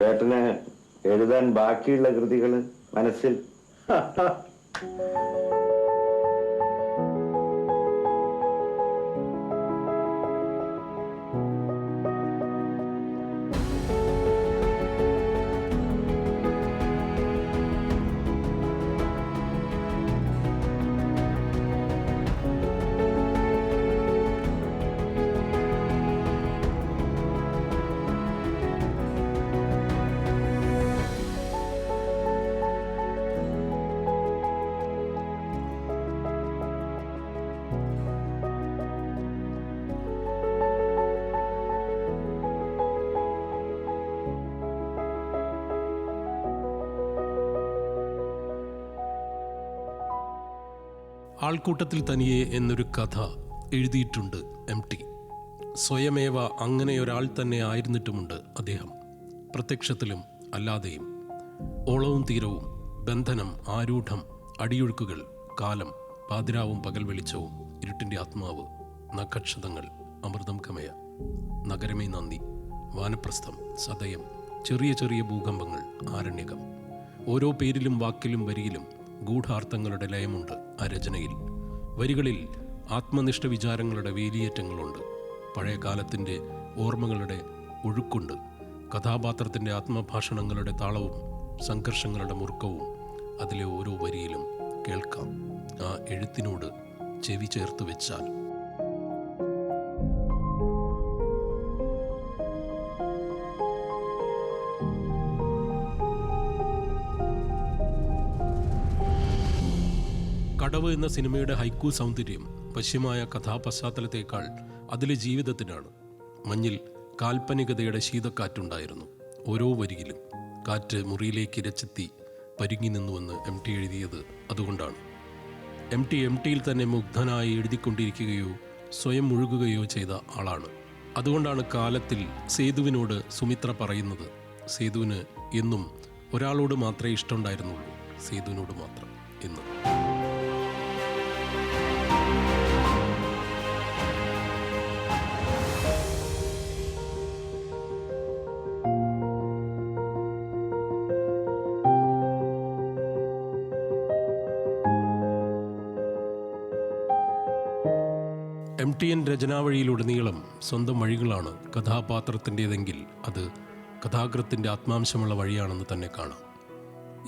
ചേട്ടന് എഴുതാൻ ബാക്കിയുള്ള കൃതികൾ മനസ്സിൽ? ആൾക്കൂട്ടത്തിൽ തനിയെ എന്നൊരു കഥ എഴുതിയിട്ടുണ്ട് MT. സ്വയമേവ അങ്ങനെ ഒരാൾ തന്നെ ആയിരുന്നിട്ടുമുണ്ട് അദ്ദേഹം, പ്രത്യക്ഷത്തിലും അല്ലാതെയും. ഓളവും തീരവും, ബന്ധനം, ആരൂഢം, അടിയൊഴുക്കുകൾ, കാലം, പാതിരാവും പകൽ വെളിച്ചവും, ഇരുട്ടിൻ്റെ ആത്മാവ്, നഖക്ഷതങ്ങൾ, അമൃതം കമയ, നഗരമേ നന്ദി, വാനപ്രസ്ഥം, സദയം, ചെറിയ ചെറിയ ഭൂകമ്പങ്ങൾ, ആരണ്യകം. ഓരോ പേരിലും വാക്കിലും വരിയിലും ഗൂഢാർത്ഥങ്ങളുടെ ലയമുണ്ട് ആ രചനയിൽ. വരികളിൽ ആത്മനിഷ്ഠ വിചാരങ്ങളുടെ വേലിയേറ്റങ്ങളുണ്ട്. പഴയ കാലത്തിൻ്റെ ഓർമ്മകളുടെ ഒഴുക്കുണ്ട്. കഥാപാത്രത്തിൻ്റെ ആത്മഭാഷണങ്ങളുടെ താളവും സംഘർഷങ്ങളുടെ മുറുക്കവും അതിലെ ഓരോ വരിയിലും കേൾക്കാം. ആ എഴുത്തിനോട് ചെവി ചേർത്ത് വെച്ചാൽ. കടവ് എന്ന സിനിമയുടെ ഹൈക്കു സൗന്ദര്യം വശ്യമായ കഥാപശ്ചാത്തലത്തേക്കാൾ അതിലെ ജീവിതത്തിനാണ്. മഞ്ഞിൽ കാൽപ്പനികതയുടെ ശീതക്കാറ്റുണ്ടായിരുന്നു ഓരോ വരിയിലും. കാറ്റ് മുറിയിലേക്ക് ഇരച്ചെത്തി പരുങ്ങി നിന്നുവെന്ന് MT എഴുതിയത് അതുകൊണ്ടാണ്. MTയിൽ തന്നെ മുഗ്ധനായി എഴുതിക്കൊണ്ടിരിക്കുകയോ സ്വയം മുഴുകുകയോ ചെയ്ത ആളാണ്. അതുകൊണ്ടാണ് കാലത്തിൽ സേതുവിനോട് സുമിത്ര പറയുന്നത്, സേതുവിന് എന്നും ഒരാളോട് മാത്രമേ ഇഷ്ടമുണ്ടായിരുന്നുള്ളൂ, സേതുവിനോട് മാത്രം എന്ന്. MTN രചനാവഴിയിലുടനീളം സ്വന്തം വഴികളാണ് കഥാപാത്രത്തിൻ്റേതെങ്കിൽ അത് കഥാകൃത്തിൻ്റെ ആത്മാംശമുള്ള വഴിയാണെന്ന് തന്നെ കാണാം.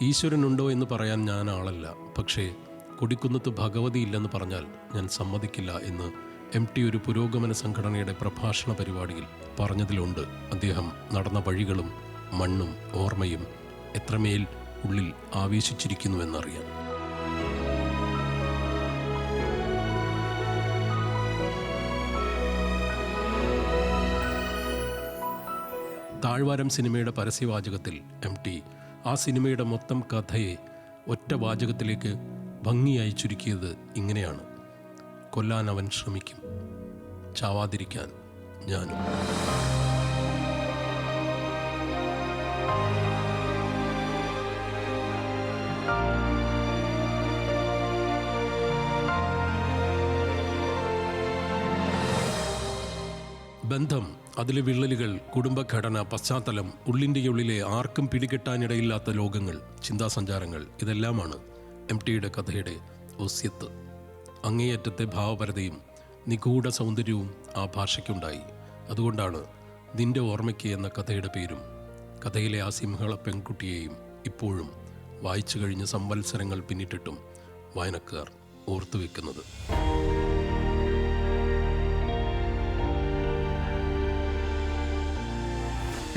ഈശ്വരനുണ്ടോ എന്ന് പറയാൻ ഞാൻ ആളല്ല, പക്ഷേ കൊടിക്കുന്നത്ത് ഭഗവതി ഇല്ലെന്ന് പറഞ്ഞാൽ ഞാൻ സമ്മതിക്കില്ല എന്ന് MT ഒരു പുരോഗമന സംഘടനയുടെ പ്രഭാഷണ പരിപാടിയിൽ പറഞ്ഞതിലുണ്ട്. അദ്ദേഹം നടന്ന വഴികളും മണ്ണും ഓർമ്മയും എത്രമേൽ ഉള്ളിൽ ആവേശിച്ചിരിക്കുന്നുവെന്നറിയാൻ. താഴ്വാരം സിനിമയുടെ പരസ്യവാചകത്തിൽ MT ആ സിനിമയുടെ മൊത്തം കഥയെ ഒറ്റ വാചകത്തിലേക്ക് ഭംഗിയായി ചുരുക്കിയത് ഇങ്ങനെയാണ്: കൊല്ലാൻ അവൻ ശ്രമിക്കും, ചാവാതിരിക്കാൻ ഞാനും. ബന്ധം, അതിലെ വിള്ളലുകൾ, കുടുംബഘടന, പശ്ചാത്തലം, ഉള്ളിൻ്റെ ഉള്ളിലെ ആർക്കും പിടികെട്ടാനിടയില്ലാത്ത ലോകങ്ങൾ, ചിന്താസഞ്ചാരങ്ങൾ, ഇതെല്ലാമാണ് MTയുടെ കഥയുടെ ഒസ്യത്ത്. അങ്ങേയറ്റത്തെ ഭാവപരതയും നിഗൂഢ സൗന്ദര്യവും ആ ഭാഷയ്ക്കുണ്ടായി. അതുകൊണ്ടാണ് നിന്റെ ഓർമ്മയ്ക്ക് എന്ന കഥയുടെ പേരും കഥയിലെ ആ സിംഹള പെൺകുട്ടിയെയും ഇപ്പോഴും വായിച്ചു കഴിഞ്ഞ സംവത്സരങ്ങൾ പിന്നിട്ടിട്ടും വായനക്കാർ ഓർത്തുവെക്കുന്നത്.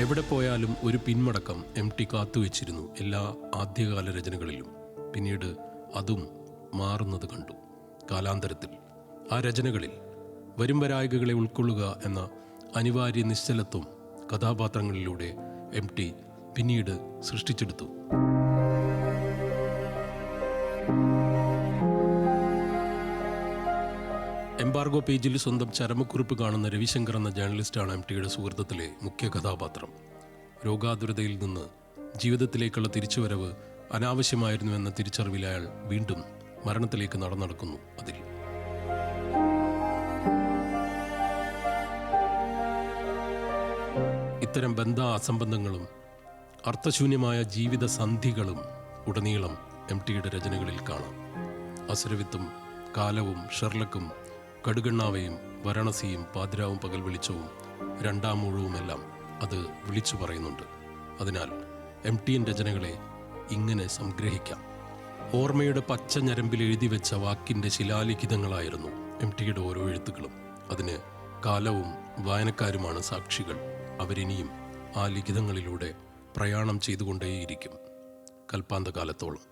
എവിടെ പോയാലും ഒരു പിന്മടക്കം MT കാത്തുവെച്ചിരുന്നു എല്ലാ ആദ്യകാല രചനകളിലും. പിന്നീട് അതും മാറുന്നത് കണ്ടു കാലാന്തരത്തിൽ. ആ രചനകളിൽ വരുംവരായികകളെ ഉൾക്കൊള്ളുക എന്ന അനിവാര്യ നിശ്ചലത്വം കഥാപാത്രങ്ങളിലൂടെ MT പിന്നീട് സൃഷ്ടിച്ചെടുത്തു. എംബാർഗോ പേജിൽ സ്വന്തം ചരമക്കുറിപ്പ് കാണുന്ന രവിശങ്കർ എന്ന ജേർണലിസ്റ്റാണ് MTയുടെ സുഹൃത്തത്തിലെ മുഖ്യ കഥാപാത്രം. രോഗാതുരതയിൽ നിന്ന് ജീവിതത്തിലേക്കുള്ള തിരിച്ചുവരവ് അനാവശ്യമായിരുന്നുവെന്ന തിരിച്ചറിവിൽ അയാൾ വീണ്ടും മരണത്തിലേക്ക് നടക്കുന്നു. അതിൽ ഇത്തരം അസംബന്ധങ്ങളും അർത്ഥശൂന്യമായ ജീവിത സന്ധികളും ഉടനീളം എം ടിയുടെ രചനകളിൽ കാണാം. അസുരവിത്തും കാലവും ഷെർലക്കും കടുകണ്ണാവയും വാരണസിയും പാതിരാവും പകൽ വെളിച്ചവും രണ്ടാം ഊഴവുമെല്ലാം അത് വിളിച്ചു പറയുന്നുണ്ട്. അതിനാൽ എം ടിൻ രചനകളെ ഇങ്ങനെ സംഗ്രഹിക്കാം. ഓർമ്മയുടെ പച്ച ഞരമ്പിൽ എഴുതി വെച്ച വാക്കിൻ്റെ ശിലാലിഖിതങ്ങളായിരുന്നു എം ടിയുടെ ഓരോ എഴുത്തുകളും. അതിന് കാലവും വായനക്കാരുമാണ് സാക്ഷികൾ. അവരിനിയും ആ ലിഖിതങ്ങളിലൂടെ പ്രയാണം ചെയ്തുകൊണ്ടേയിരിക്കും കൽപ്പാന്തകാലത്തോളം.